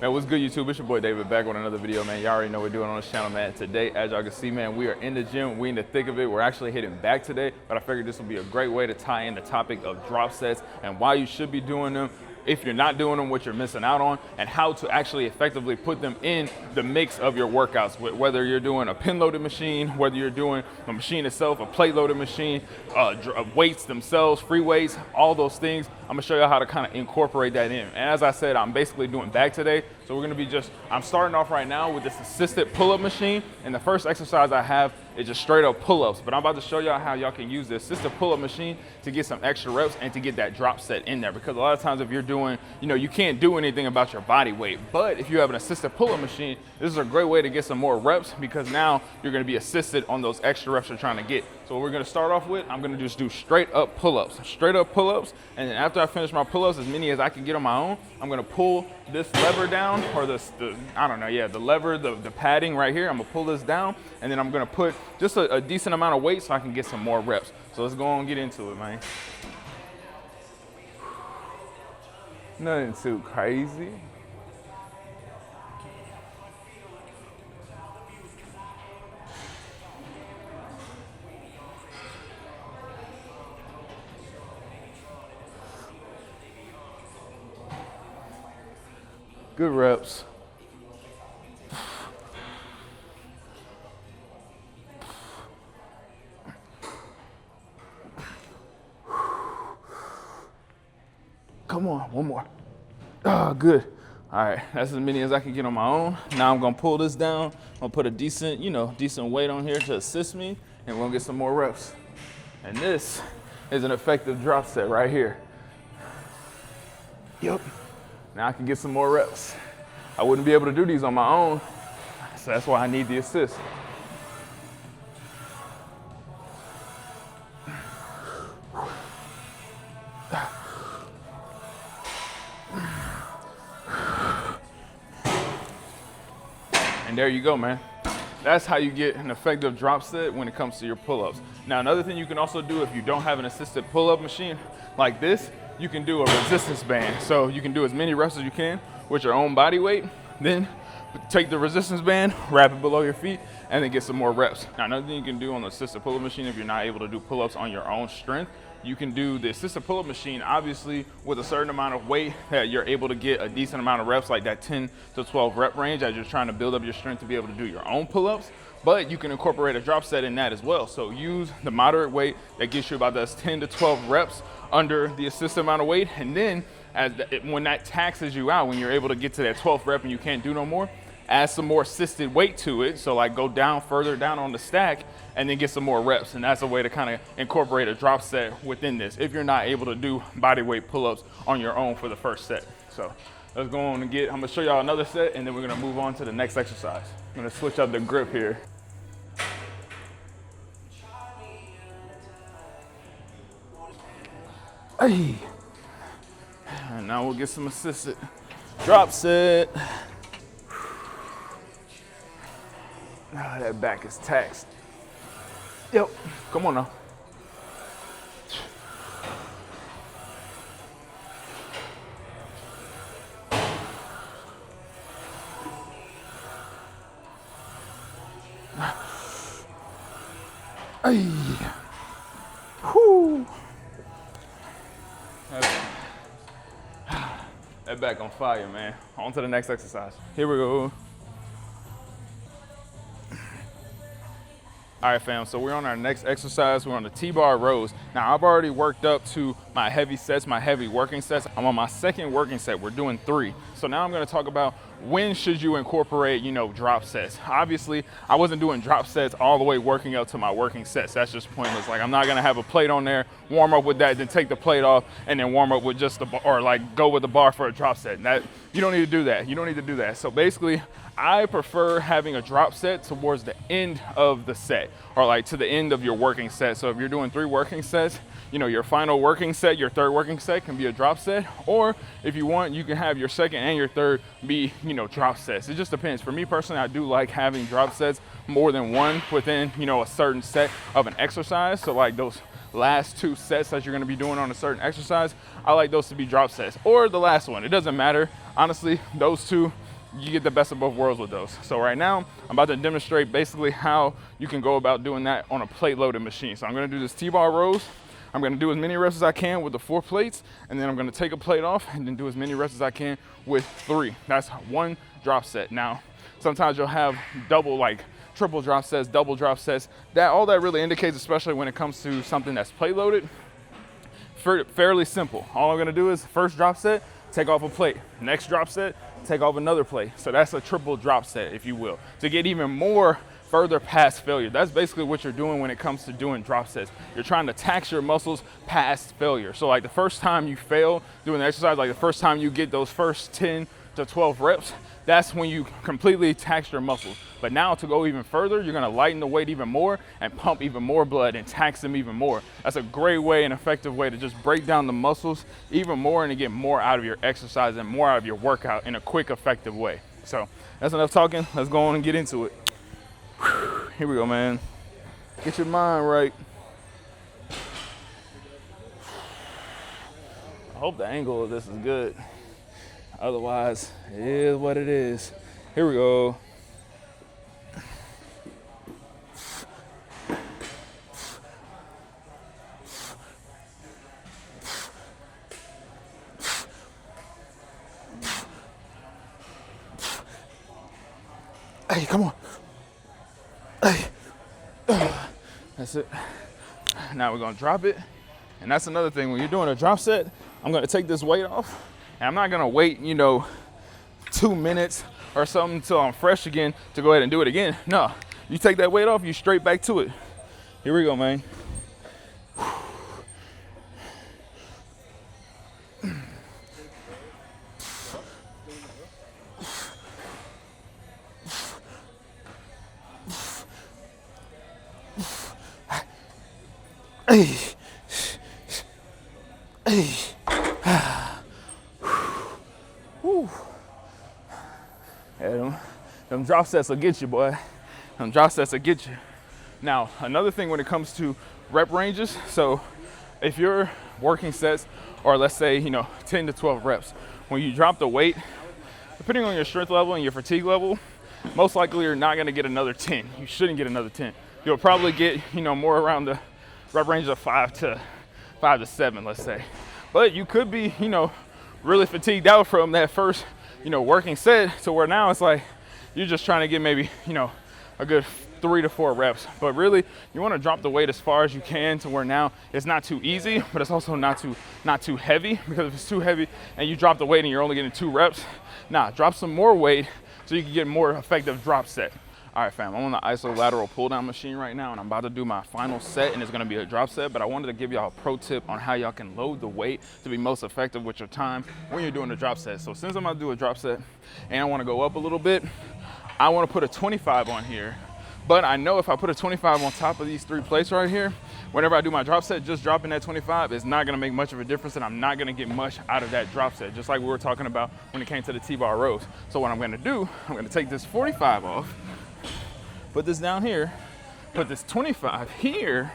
Man, what's good, YouTube? It's your boy David back with another video, man. Y'all already know what we're doing on this channel, man. Today, as y'all can see, man, we are in the gym. We in the thick of it. We're actually hitting back today, but I figured this would be a great way to tie in the topic of drop sets and why you should be doing them, if you're not doing them, what you're missing out on, and how to actually effectively put them in the mix of your workouts. Whether you're doing a pin loaded machine, whether you're doing a machine itself, a plate loaded machine, weights themselves, free weights, all those things. I'm gonna show you how to kind of incorporate that in. And as I said, I'm basically doing back today. So we're gonna be I'm starting off right now with this assisted pull-up machine. And the first exercise I have is just straight up pull-ups. But I'm about to show y'all how y'all can use the assisted pull-up machine to get some extra reps and to get that drop set in there. Because a lot of times if you're doing, you can't do anything about your body weight. But if you have an assisted pull-up machine, this is a great way to get some more reps because now you're gonna be assisted on those extra reps you're trying to get. So what we're gonna start off with, I'm gonna just do straight up pull-ups. Straight up pull-ups, and then after I finish my pull-ups, as many as I can get on my own, I'm gonna pull this lever down, or the lever, the padding right here. I'm gonna pull this down, and then I'm gonna put just a decent amount of weight so I can get some more reps. So let's go on and get into it, man. Nothing too crazy. Good reps. Come on, one more. Oh, good. All right, that's as many as I can get on my own. Now I'm gonna pull this down. I'm gonna put a decent weight on here to assist me, and we're gonna get some more reps. And this is an effective drop set right here. Yep. Now I can get some more reps. I wouldn't be able to do these on my own, so that's why I need the assist. And there you go, man. That's how you get an effective drop set when it comes to your pull-ups. Now, another thing you can also do if you don't have an assisted pull-up machine like this, you can do a resistance band. So you can do as many reps as you can with your own body weight, then take the resistance band, wrap it below your feet, and then get some more reps. Now, another thing you can do on the assisted pull-up machine if you're not able to do pull-ups on your own strength, you can do the assisted pull-up machine, obviously, with a certain amount of weight that you're able to get a decent amount of reps, like that 10 to 12 rep range as you're trying to build up your strength to be able to do your own pull-ups. But you can incorporate a drop set in that as well. So use the moderate weight that gets you about those 10 to 12 reps under the assisted amount of weight. And then when that taxes you out, when you're able to get to that 12th rep and you can't do no more, add some more assisted weight to it. So like go down further down on the stack and then get some more reps. And that's a way to kind of incorporate a drop set within this if you're not able to do body weight pull-ups on your own for the first set. So let's go on and I'm gonna show y'all another set and then we're gonna move on to the next exercise. I'm gonna switch up the grip here. Hey. And now we'll get some assisted drop set. Ah, that back is taxed. Yep, come on now. Hey. Whoo. That back on fire, man. On to the next exercise. Here we go. All right, fam, so we're on our next exercise. We're on the T-bar rows. Now, I've already worked up to my heavy sets, my heavy working sets. I'm on my second working set. We're doing 3. So now I'm gonna talk about when should you incorporate, drop sets. Obviously, I wasn't doing drop sets all the way working up to my working sets. That's just pointless. Like, I'm not gonna have a plate on there, warm up with that, then take the plate off, and then warm up with just the bar, or like go with the bar for a drop set. You don't need to do that. You don't need to do that. So basically, I prefer having a drop set towards the end of the set, or like to the end of your working set. So if you're doing 3 working sets, your final working set, your third working set can be a drop set, or if you want, you can have your second and your third be, drop sets. It just depends. For me personally, I do like having drop sets more than one within, a certain set of an exercise. So like those last 2 sets that you're gonna be doing on a certain exercise, I like those to be drop sets, or the last one. It doesn't matter. Honestly, those 2, you get the best of both worlds with those. So right now, I'm about to demonstrate basically how you can go about doing that on a plate loaded machine. So I'm gonna do this T-bar rows. I'm gonna do as many reps as I can with the 4 plates, and then I'm gonna take a plate off and then do as many reps as I can with 3. That's 1 drop set. Now, sometimes you'll have double, like triple drop sets, double drop sets. All that really indicates, especially when it comes to something that's plate loaded, fairly simple. All I'm gonna do is first drop set, take off a plate. Next drop set, take off another plate. So that's a triple drop set, if you will, to get even more further past failure. That's basically what you're doing when it comes to doing drop sets. You're trying to tax your muscles past failure. So like the first time you fail doing the exercise, like the first time you get those first 10 to 12 reps, that's when you completely tax your muscles. But now to go even further, you're gonna lighten the weight even more and pump even more blood and tax them even more. That's a great way and effective way to just break down the muscles even more and to get more out of your exercise and more out of your workout in a quick, effective way. So that's enough talking. Let's go on and get into it. Whew. Here we go, man. Get your mind right. I hope the angle of this is good. Otherwise, it is what it is. Here we go. Hey, come on. Hey. That's it. Now we're gonna drop it. And that's another thing, when you're doing a drop set, I'm gonna take this weight off. And I'm not gonna wait, 2 minutes or something until I'm fresh again to go ahead and do it again. No, you take that weight off, you straight back to it. Here we go, man. Hey. Hey. Yeah, them drop sets will get you, boy. Them drop sets will get you. Now, another thing when it comes to rep ranges, so if you're working sets, or let's say, 10 to 12 reps, when you drop the weight, depending on your strength level and your fatigue level, most likely you're not gonna get another 10. You shouldn't get another 10. You'll probably get, more around the rep range of 5 to 7, let's say. But you could be, really fatigued out from that first, working set, to where now it's like you're just trying to get maybe, a good 3 to 4 reps. But really, you want to drop the weight as far as you can to where now it's not too easy, but it's also not too heavy, because if it's too heavy and you drop the weight and you're only getting 2 reps, drop some more weight so you can get more effective drop set. All right, fam, I'm on the isolateral pull down machine right now, and I'm about to do my final set, and it's gonna be a drop set, but I wanted to give y'all a pro tip on how y'all can load the weight to be most effective with your time when you're doing the drop set. So since I'm gonna do a drop set and I wanna go up a little bit, I wanna put a 25 on here. But I know if I put a 25 on top of these 3 plates right here, whenever I do my drop set, just dropping that 25 is not gonna make much of a difference, and I'm not gonna get much out of that drop set, just like we were talking about when it came to the T-bar rows. So what I'm gonna do, I'm gonna take this 45 off, put this down here, put this 25 here,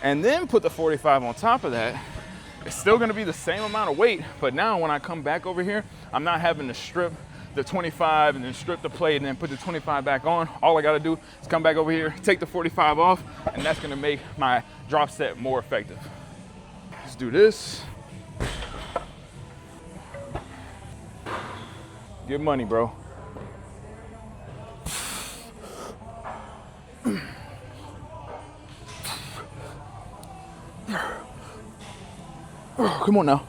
and then put the 45 on top of that. It's still gonna be the same amount of weight, but now when I come back over here, I'm not having to strip the 25 and then strip the plate and then put the 25 back on. All I gotta do is come back over here, take the 45 off, and that's gonna make my drop set more effective. Let's do this. Get money, bro. Oh, come on now.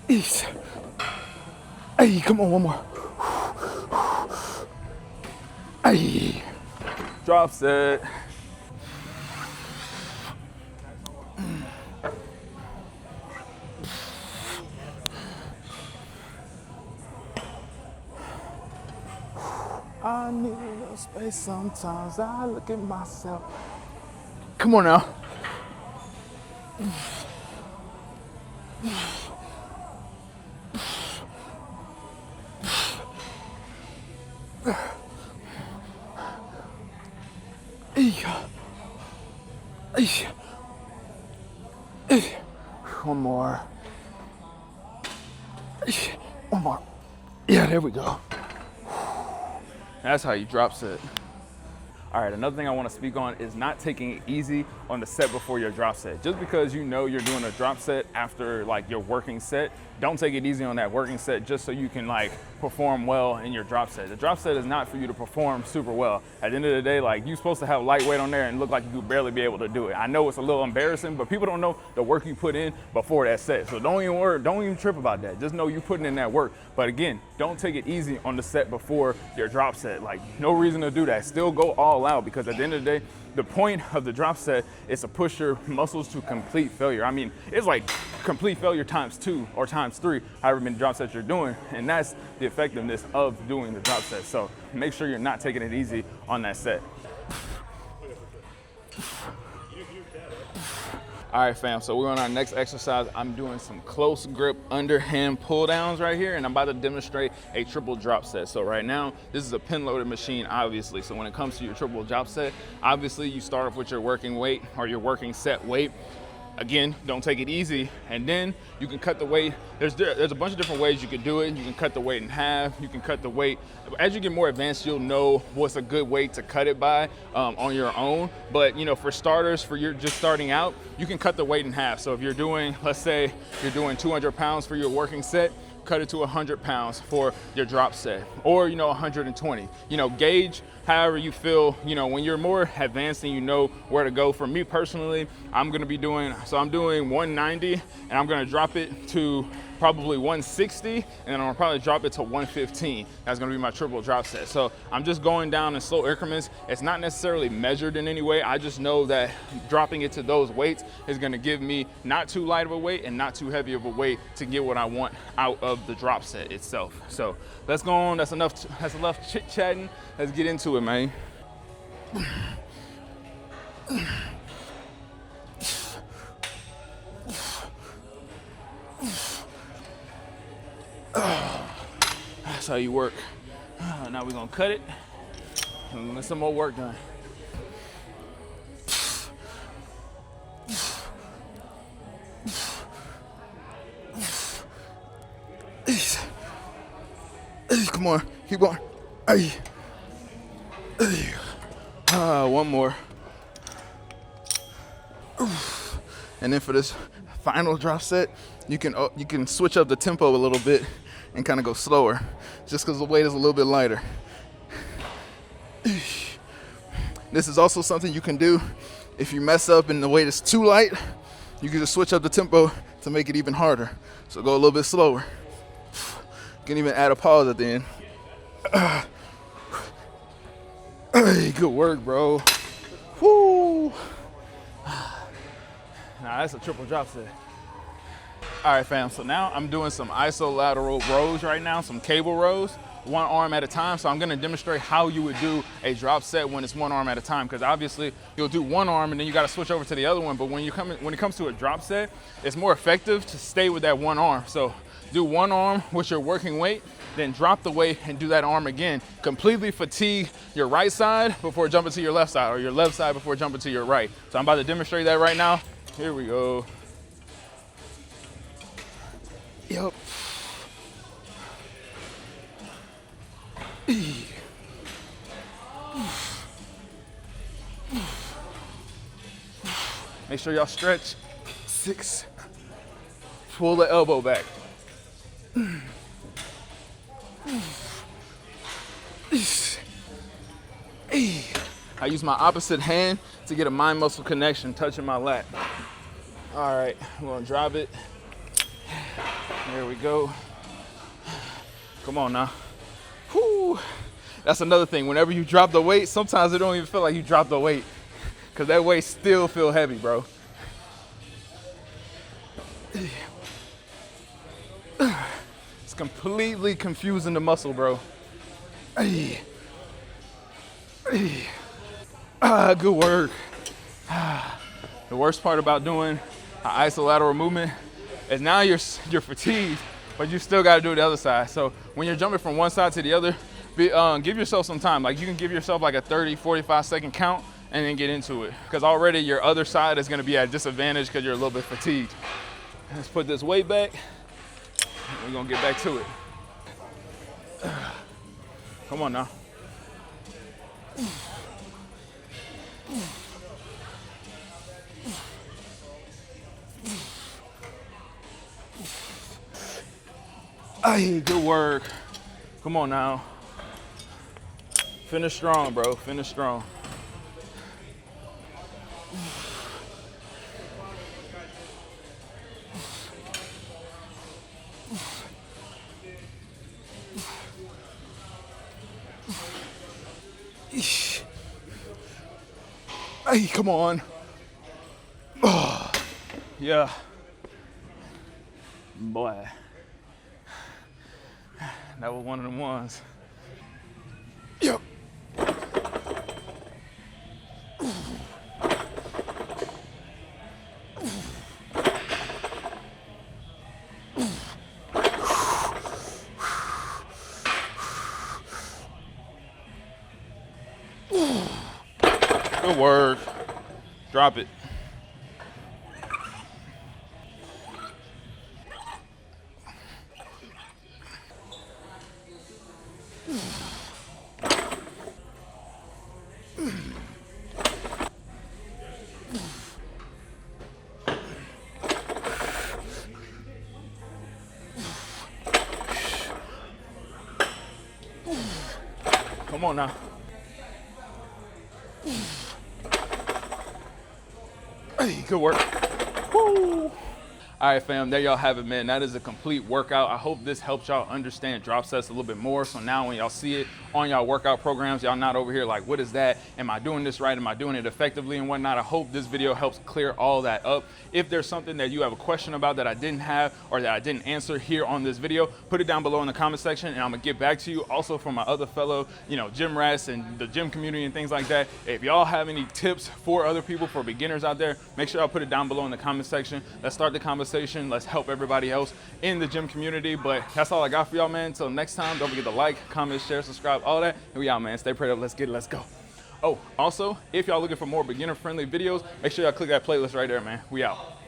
Ease. Hey, come on, one more. Hey. Drop set. I need a little space sometimes. I look at myself. Come on now. One more. One more. Yeah, there we go. That's how you drop set. All right, another thing I want to speak on is not taking it easy on the set before your drop set. Just because you know you're doing a drop set after like your working set, don't take it easy on that working set just so you can like perform well in your drop set. The drop set is not for you to perform super well. At the end of the day, like you're supposed to have lightweight on there and look like you could barely be able to do it. I know it's a little embarrassing, but people don't know the work you put in before that set. So don't even trip about that. Just know you're putting in that work. But again, don't take it easy on the set before your drop set. Like no reason to do that. Still go all out, because at the end of the day, the point of the drop set is to push your muscles to complete failure. I mean, it's like complete failure times 2 or times 3, however many drop sets you're doing. And that's the effectiveness of doing the drop set. So make sure you're not taking it easy on that set. All right, fam, so we're on our next exercise. I'm doing some close grip underhand pull downs right here, and I'm about to demonstrate a triple drop set. So right now, this is a pin loaded machine, obviously. So when it comes to your triple drop set, obviously you start off with your working weight or your working set weight. Again, don't take it easy, and then you can cut the weight. There's a bunch of different ways you can do it. You can cut the weight in half. You can cut the weight. As you get more advanced, you'll know what's a good weight to cut it by on your own. But you know, for starters, for you're just starting out, you can cut the weight in half. So if you're doing, let's say you're doing 200 pounds for your working set, cut it to 100 pounds for your drop set, or 120. Gauge however you feel. When you're more advanced and you know where to go. For me personally, I'm doing 190, and I'm gonna drop it to probably 160, and then I'm gonna probably drop it to 115. That's gonna be my triple drop set. So I'm just going down in slow increments. It's not necessarily measured in any way. I just know that dropping it to those weights is gonna give me not too light of a weight and not too heavy of a weight to get what I want out of the drop set itself. So let's go on. That's enough chit-chatting. Let's get into it, man. That's how you work. Now we're gonna cut it and get some more work done. Come on, keep going. One more. And then for this final drop set, you can switch up the tempo a little bit and kind of go slower, just because the weight is a little bit lighter. This is also something you can do if you mess up and the weight is too light. You can just switch up the tempo to make it even harder. So go a little bit slower. You can even add a pause at the end. Hey, good work, bro. Woo. Now that's a triple drop set. All right, fam, so now I'm doing some isolateral rows right now, some cable rows, one arm at a time. So I'm gonna demonstrate how you would do a drop set when it's one arm at a time, because obviously you'll do one arm and then you gotta switch over to the other one. But when it comes to a drop set, it's more effective to stay with that one arm. So do one arm with your working weight, then drop the weight and do that arm again. Completely fatigue your right side before jumping to your left side, or your left side before jumping to your right. So I'm about to demonstrate that right now. Here we go. Yep. Make sure y'all stretch. 6. Pull the elbow back. I use my opposite hand to get a mind muscle connection, touching my lat. All right, I'm gonna drop it. There we go. Come on now. Whew. That's another thing. Whenever you drop the weight, sometimes it don't even feel like you dropped the weight, because that weight still feel heavy, bro. It's completely confusing the muscle, bro. Good work. The worst part about doing an isolateral movement is now you're fatigued, but you still got to do the other side. So when you're jumping from one side to the other, give yourself some time. Like you can give yourself like a 30, 45 second count and then get into it, because already your other side is going to be at a disadvantage because you're a little bit fatigued. Let's put this weight back. We're going to get back to it. Come on now. Ay, good work. Come on now. Finish strong, bro. Finish strong. Hey, come on. Oh, yeah. Boy. That was one of them ones. Yep. Good work. Drop it. Come on now. Hey, good work. Woo. All right, fam, there y'all have it, man. That is a complete workout. I hope this helps y'all understand drop sets a little bit more. So now when y'all see it on y'all workout programs, y'all not over here like, what is that? Am I doing this right? Am I doing it effectively and whatnot? I hope this video helps clear all that up. If there's something that you have a question about that I didn't have or that I didn't answer here on this video, put it down below in the comment section and I'm gonna get back to you. Also from my other fellow, gym rats and the gym community and things like that. If y'all have any tips for other people, for beginners out there, make sure y'all put it down below in the comment section. Let's start the conversation. Let's help everybody else in the gym community. But that's all I got for y'all, man. Until next time, don't forget to like, comment, share, subscribe, all that. And we out, man. Stay prayed up. Let's get it. Let's go. Oh, also, if y'all looking for more beginner-friendly videos, make sure y'all click that playlist right there, man. We out.